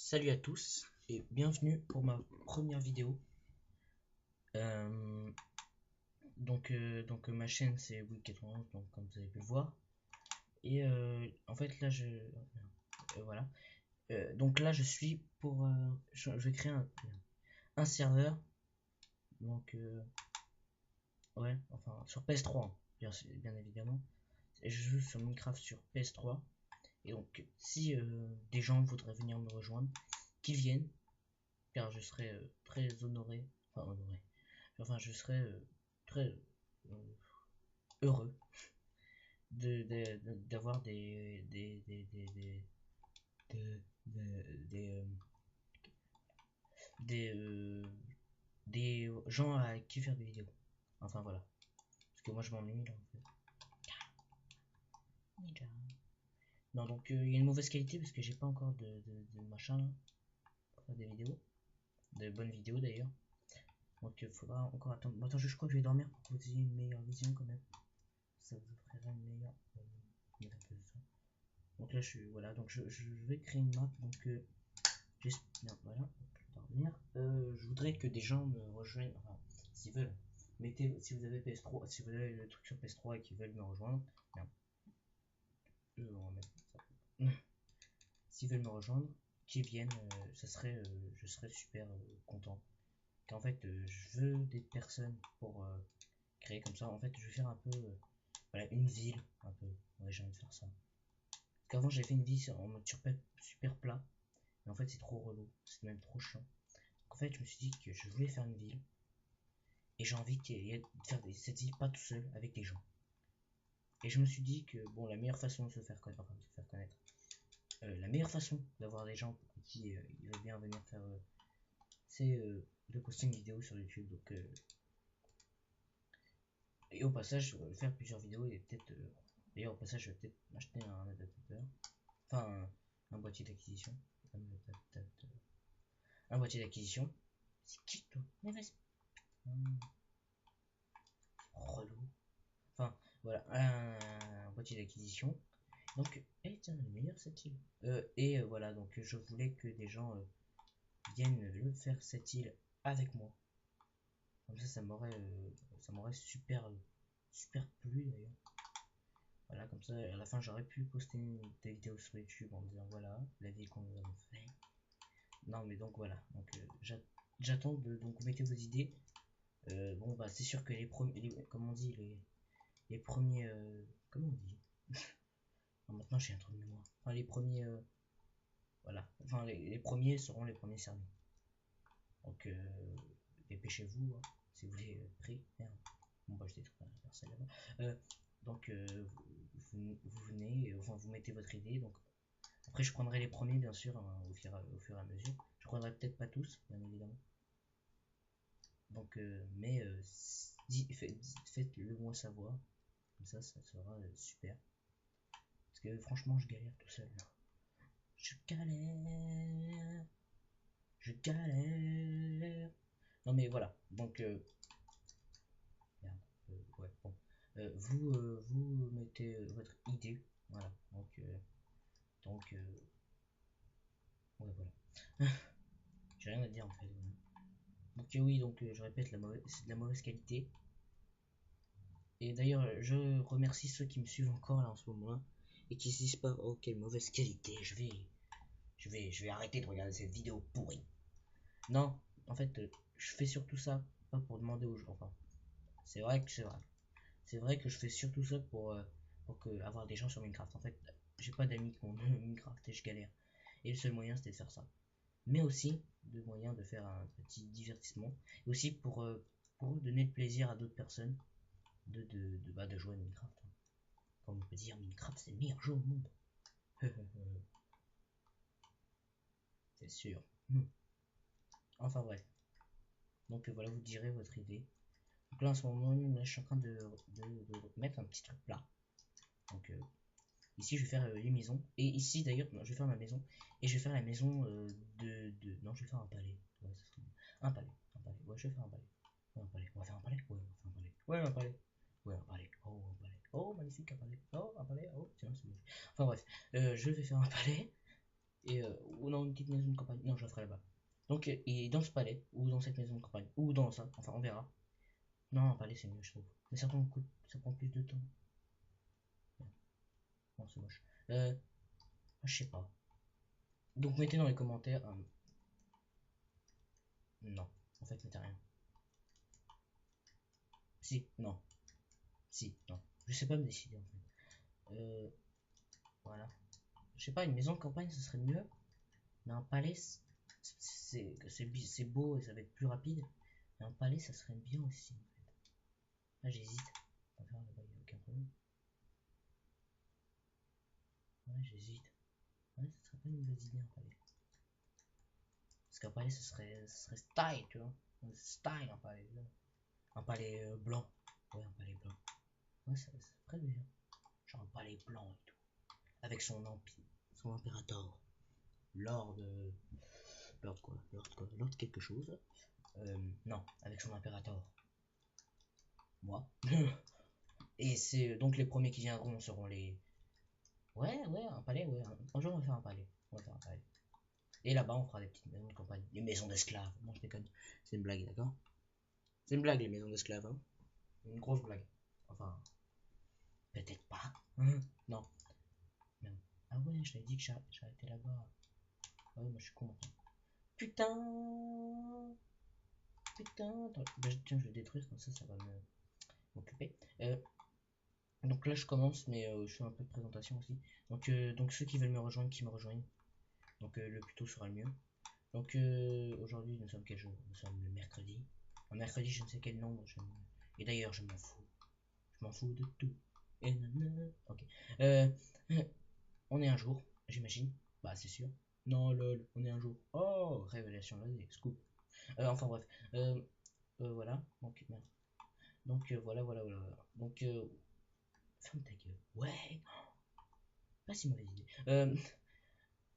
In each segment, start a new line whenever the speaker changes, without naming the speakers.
Salut à tous et bienvenue pour ma première vidéo. Euh, ma chaîne c'est Wii91, donc comme vous avez pu le voir. Et en fait là voilà. Donc là je suis pour je vais créer un serveur. Donc ouais, enfin sur PS3 hein, bien évidemment. Et je joue sur Minecraft sur PS3. Et donc si des gens voudraient venir me rejoindre, qu'ils viennent, car je serais très honoré, je serais très heureux d'avoir de- des, des gens à qui faire des vidéos. Enfin voilà, parce que moi je m'ennuie là en fait. Non, donc il y a une mauvaise qualité parce que j'ai pas encore de machin là pour faire des vidéos, de bonnes vidéos d'ailleurs. Donc il faudra encore attendre. Bon, attends, je crois que je vais dormir pour que vous ayez une meilleure vision quand même. Ça vous offrira une meilleure. Donc là, voilà, donc je vais créer une map. Donc voilà, dormir. Je voudrais que des gens me rejoignent. Enfin, s'ils veulent, mettez, si vous avez PS3, si vous avez le truc sur PS3 et qu'ils veulent me rejoindre, merde, on va mettre ça. S'ils veulent me rejoindre, qu'ils viennent, je serais super content. Car en fait, je veux des personnes pour créer comme ça. En fait, je vais faire un peu, voilà, une ville, un peu. Ouais, j'ai envie de faire ça. Parce qu'avant, j'ai fait une ville en mode super plat. Mais en fait, c'est trop relou. C'est même trop chiant. Donc, en fait, je me suis dit que je voulais faire une ville. Et j'ai envie de faire cette ville pas tout seul, avec des gens. Et je me suis dit que, bon, la meilleure façon de se faire connaître, la meilleure façon d'avoir des gens qui ils veulent bien venir faire, c'est de poster une vidéo sur YouTube. Donc, et au passage, je vais faire plusieurs vidéos et peut-être. D'ailleurs, au passage, je vais peut-être m'acheter un adaptateur. Enfin, un boîtier d'acquisition. Un boîtier d'acquisition. C'est qui toi? Mais vas-y. Relou. Enfin, voilà, un boîtier d'acquisition. Donc, tiens, le meilleur cette île. Voilà, donc je voulais que des gens viennent le faire cette île avec moi. Comme ça m'aurait super plu d'ailleurs. Voilà, comme ça, à la fin, j'aurais pu poster des vidéos sur YouTube en disant voilà, la ville qu'on nous a fait. Non, mais donc voilà, donc j'attends donc vous mettez vos idées. Bon, bah, c'est sûr que les premiers, comme on dit, les premiers, comment on dit? Non, maintenant j'ai un truc de mémoire. Enfin, les premiers, voilà. Enfin, les premiers seront les premiers servis. Donc, dépêchez-vous, hein, si vous voulez prix. Merde. Bon, bah, je détruis la personne là-bas. Donc, vous venez, enfin, vous mettez votre idée. Donc, après, je prendrai les premiers, bien sûr, hein, au fur et à mesure. Je prendrai peut-être pas tous, bien évidemment. Donc, mais faites-le moi savoir. Comme ça sera super. Parce que franchement, je galère tout seul. Là. Je galère. Je galère. Non mais voilà. Donc merde. Ouais, bon. Vous mettez votre idée. Voilà. Donc ouais voilà. J'ai rien à dire en fait. Donc oui, donc je répète, c'est de la mauvaise qualité. Et d'ailleurs, je remercie ceux qui me suivent encore là en ce moment-là et qui se disent pas, oh quelle mauvaise qualité, je vais arrêter de regarder cette vidéo pourrie. Non, en fait, je fais surtout ça, pas pour demander aux gens. Enfin, c'est vrai que c'est vrai. C'est vrai que je fais surtout ça pour avoir des gens sur Minecraft. En fait, j'ai pas d'amis qui ont Minecraft et je galère. Et le seul moyen c'était de faire ça. Mais aussi, le moyen de faire un petit divertissement. Et aussi pour donner le plaisir à d'autres personnes de jouer à Minecraft. Comme on peut dire, Minecraft c'est le meilleur jeu au monde. C'est sûr. Enfin bref. Donc voilà, vous direz votre idée. Donc là en ce moment, là, je suis en train de mettre un petit truc là. Donc ici je vais faire les maisons. Et ici d'ailleurs, je vais faire ma maison. Et je vais faire la maison non, je vais faire un palais. Ouais, un palais. Un palais. Ouais, je vais faire un palais. Ouais, un palais. On va faire un palais. Ouais, on va faire un palais. Ouais, un palais. Ouais, un palais. Oh, un palais. Oh, magnifique, un palais. Oh, un palais. Oh, tiens, c'est bon. Enfin bref, je vais faire un palais. Et ou dans une petite maison de campagne. Non, je la ferai là-bas. Donc, et dans ce palais, ou dans cette maison de campagne, ou dans ça, enfin on verra. Non, un palais c'est mieux, je trouve. Mais ça prend plus de temps. Non, c'est moche. Je sais pas. Donc mettez dans les commentaires. Non, en fait mettez rien. Si, non. Si, non. Je sais pas me décider en fait. Voilà. Je sais pas, une maison de campagne ce serait mieux. Mais un palais, c'est beau et ça va être plus rapide. Mais un palais ça serait bien aussi en fait. Là j'hésite. On va faire là-bas, il n'y a aucun problème. Ouais, j'hésite. Ouais, ça serait pas une mauvaise idée un palais. Parce qu'un palais, ce serait style, tu vois. Style, un palais. Un palais blanc. Ouais, un palais blanc. Ouais, ça ferait bien. Genre un palais blanc et tout. Avec son empire, son impérator. Lord. Lord quoi? Lord quelque chose. Non, avec son impérator. Moi. Et c'est donc les premiers qui viendront seront les. Ouais, un palais, ouais. Un jour on va faire un palais. On va faire un palais. Et là-bas, on fera des petites maisons de campagne. Des maisons d'esclaves. Non, je déconne. C'est une blague, d'accord? C'est une blague, les maisons d'esclaves. Hein, une grosse blague. Enfin, peut-être pas. Non. Merde. Ah ouais, je t'avais dit que j'arrêtais là-bas. Ah ouais, moi je suis con maintenant. Putain. Putain. Attends, bah, tiens, je vais détruire, comme ça va m'occuper. Donc là, je commence, mais je fais un peu de présentation aussi. Donc ceux qui veulent me rejoindre, qui me rejoignent. Donc le plus tôt sera le mieux. Donc aujourd'hui, nous sommes quel jour? Nous sommes le mercredi. Un mercredi, je ne sais quel nombre. Et d'ailleurs, je m'en fous. Je m'en fous de tout. Et nanana. Ok. Euh, on est un jour, j'imagine. Bah, c'est sûr. Non, lol, on est un jour. Oh, révélation, vas-y, scoop. Enfin bref. Voilà. Donc, merde. Donc, voilà. Donc, ferme ta gueule. Ouais. Pas si mauvaise idée.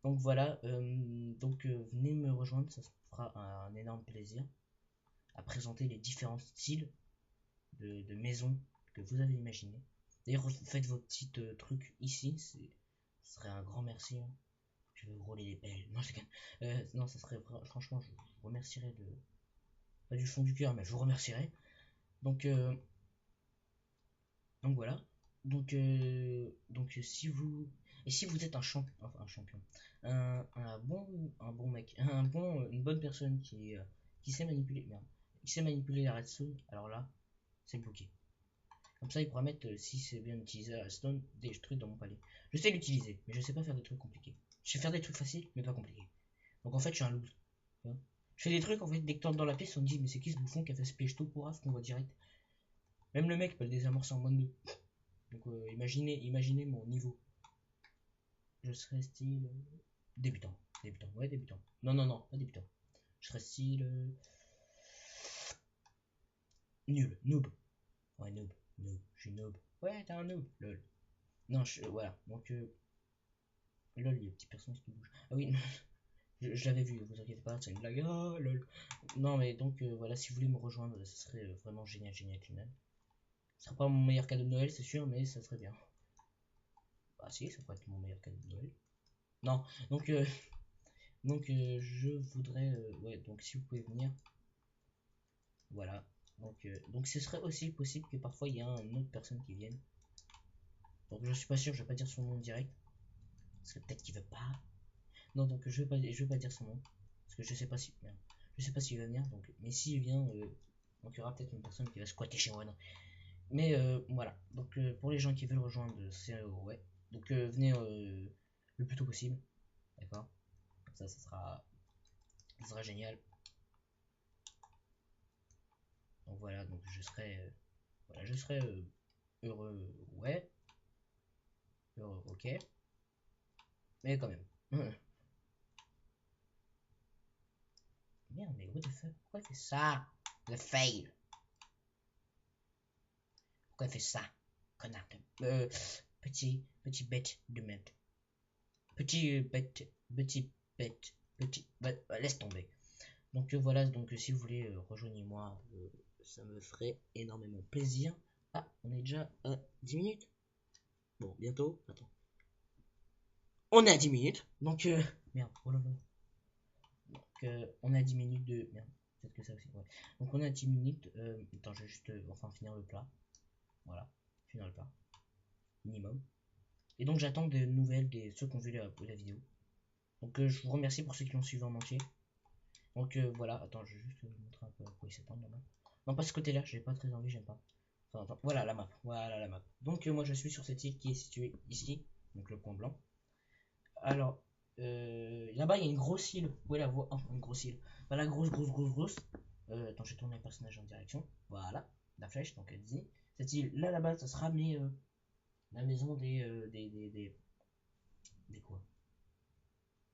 Donc, voilà. Donc, venez me rejoindre. Ça se fera un énorme plaisir à présenter les différents styles de maisons que vous avez imaginé. D'ailleurs, faites vos petits trucs ici. Ce serait un grand merci. Hein. Je vais vous rouler les pelles. Non, je non, ça serait franchement, je vous remercierais de. Pas du fond du cœur, mais je vous remercierais. Donc, donc voilà. Donc si vous. Et si vous êtes un champion. Enfin, un champion. Un bon mec. Une bonne personne qui sait manipuler. Merde. Qui sait manipuler la redstone. Alors là, c'est bloqué. Comme ça, il pourra mettre, si c'est bien utilisé la redstone, des trucs dans mon palais. Je sais l'utiliser, mais je sais pas faire des trucs compliqués. Je sais faire des trucs faciles, mais pas compliqués. Donc en fait, je suis un loose. Je fais des trucs, en fait, dès que tu entres dans la pièce, on me dit, mais c'est qui ce bouffon qui a fait ce piège tout pour qu'on voit direct. Même le mec peut le désamorcer en moins de 2. Donc imaginez mon niveau. Je serais style. Débutant. Ouais, débutant. Non, pas débutant. Je serais style. Noob. Ouais, noob. Je suis noob. Ouais, t'es un noob. Lol. Non, voilà. Donc, lol, il y a des petits personnages qui bougent. Ah oui, je l'avais vu, vous inquiétez pas, c'est une blague. Oh, lol. Non, mais donc, voilà, si vous voulez me rejoindre, ce serait vraiment génial. Ce sera pas mon meilleur cadeau de Noël, c'est sûr, mais ça serait bien. Bah, si, ça pourrait être mon meilleur cadeau de Noël. Non, donc, je voudrais. Ouais, donc, si vous pouvez venir. Voilà. Donc ce serait aussi possible que parfois il y a une autre personne qui vienne. Donc, je suis pas sûr, je vais pas dire son nom direct. Parce que peut-être qu'il veut pas. Non, donc je vais pas dire son nom. Parce que je sais pas si. Merde. Je sais pas s'il va venir. Donc, mais s'il vient, donc il y aura peut-être une personne qui va squatter chez moi. Non. Mais voilà. Donc pour les gens qui veulent rejoindre, c'est ouais. Donc venez le plus tôt possible. D'accord. Ça sera génial. Donc voilà. Donc je serai heureux. Ouais. Heureux. Ok. Mais quand même. Merde, mais what the fuck? Pourquoi il fait ça? Le fail. Pourquoi il fait ça? Connard de. Petit bête de merde. Petit bête. Laisse tomber. Donc voilà, donc si vous voulez, rejoignez-moi. Ça me ferait énormément plaisir. Ah, on est déjà à 10 minutes. Bon, bientôt. Attends. On est à 10 minutes. Donc Merde, oh là là. Donc, on a 10 minutes de... Merde, peut-être que ça aussi, ouais. Donc on a 10 minutes. Attends, je vais juste enfin finir le plat. Voilà, finir le plat. Minimum. Et donc j'attends des nouvelles des ceux qui ont vu la vidéo. Donc je vous remercie pour ceux qui l'ont suivi en entier. Donc voilà, attends, je vais juste vous montrer un peu à quoi il s'étend là-bas. Non, pas ce côté-là, j'ai pas très envie, j'aime pas. Enfin, attends, voilà la map, voilà la map. Donc moi je suis sur cette île qui est située ici, donc le point blanc. Alors, là-bas il y a une grosse île, vous pouvez la voir, enfin une grosse île. Bah, la grosse. Attends, j'ai tourné un personnage en direction, voilà, la flèche, donc elle dit. Cette île, là-bas, ça sera la maison des quoi?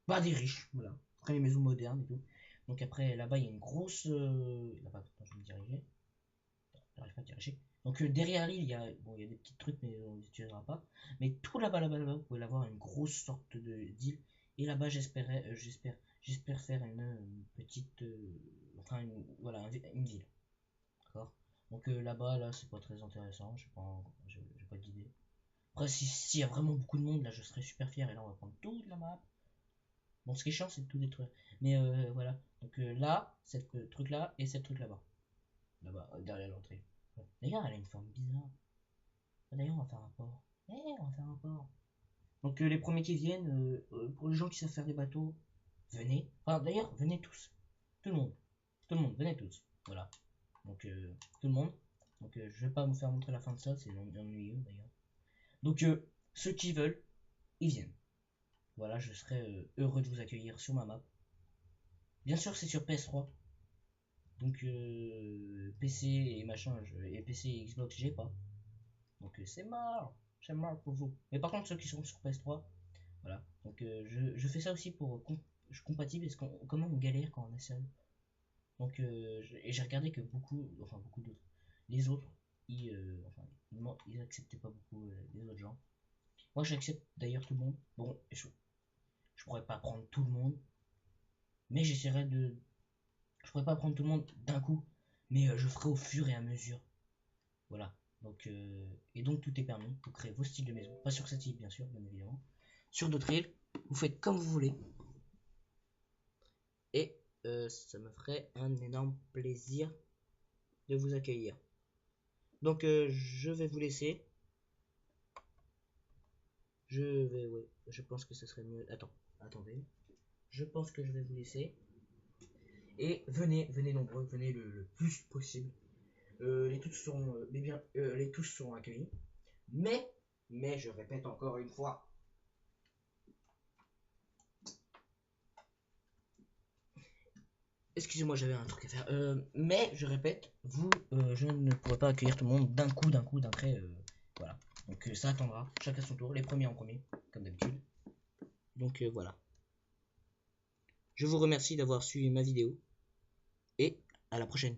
Bah des riches, voilà. Après les maisons modernes et tout. Donc après là-bas il y a une grosse là-bas, attends, je vais me diriger. J'arrive pas à diriger. Donc derrière l'île, il y a des petits trucs mais on les utilisera pas. Mais tout là-bas, vous pouvez l'avoir une grosse sorte de d'île. Et là-bas j'espère faire une petite enfin voilà une ville. D'accord. Donc là-bas là c'est pas très intéressant, j'ai pas d'idée. Après s'il y a vraiment beaucoup de monde là je serais super fier et là on va prendre toute la map. Bon, ce qui est chiant, c'est de tout détruire. Mais voilà. Donc là, cette truc là et cette truc là-bas. Là-bas, derrière l'entrée. Ouais. D'ailleurs, elle a une forme bizarre. D'ailleurs, on va faire un port. On va faire un port. Donc les premiers qui viennent, pour les gens qui savent faire des bateaux, venez. Enfin, d'ailleurs, venez tous. Tout le monde. Tout le monde, venez tous. Voilà. Donc tout le monde. Donc je vais pas vous faire montrer la fin de ça, c'est ennuyeux d'ailleurs. Donc ceux qui veulent, ils viennent. Voilà, je serai heureux de vous accueillir sur ma map. Bien sûr, c'est sur PS3. Donc PC et machin, et PC et Xbox, j'ai pas. Donc c'est mort pour vous. Mais par contre, ceux qui sont sur PS3, voilà. Donc je fais ça aussi pour je compatible, parce qu'on comment on galère quand on est seul. Donc et j'ai regardé que beaucoup d'autres, les autres, ils acceptaient pas beaucoup les autres gens. Moi, j'accepte d'ailleurs tout le monde. Bon, je pourrais pas prendre tout le monde, mais j'essaierai de je pourrais pas prendre tout le monde d'un coup, mais je ferai au fur et à mesure. Voilà. Donc, et donc tout est permis. Vous créez vos styles de maison. Pas sur cette île, bien sûr, bien évidemment. Sur d'autres îles, vous faites comme vous voulez. Et ça me ferait un énorme plaisir de vous accueillir. Donc, je vais vous laisser. Ouais, je pense que ce serait mieux. Attendez. Je pense que je vais vous laisser. Et venez nombreux, venez le plus possible. Les tous seront accueillis. Mais je répète encore une fois. Excusez-moi, j'avais un truc à faire. Mais je répète, je ne pourrai pas accueillir tout le monde d'un coup, d'un trait. Voilà. Donc ça attendra, chacun son tour, les premiers en premier, comme d'habitude. Donc voilà. Je vous remercie d'avoir suivi ma vidéo et à la prochaine.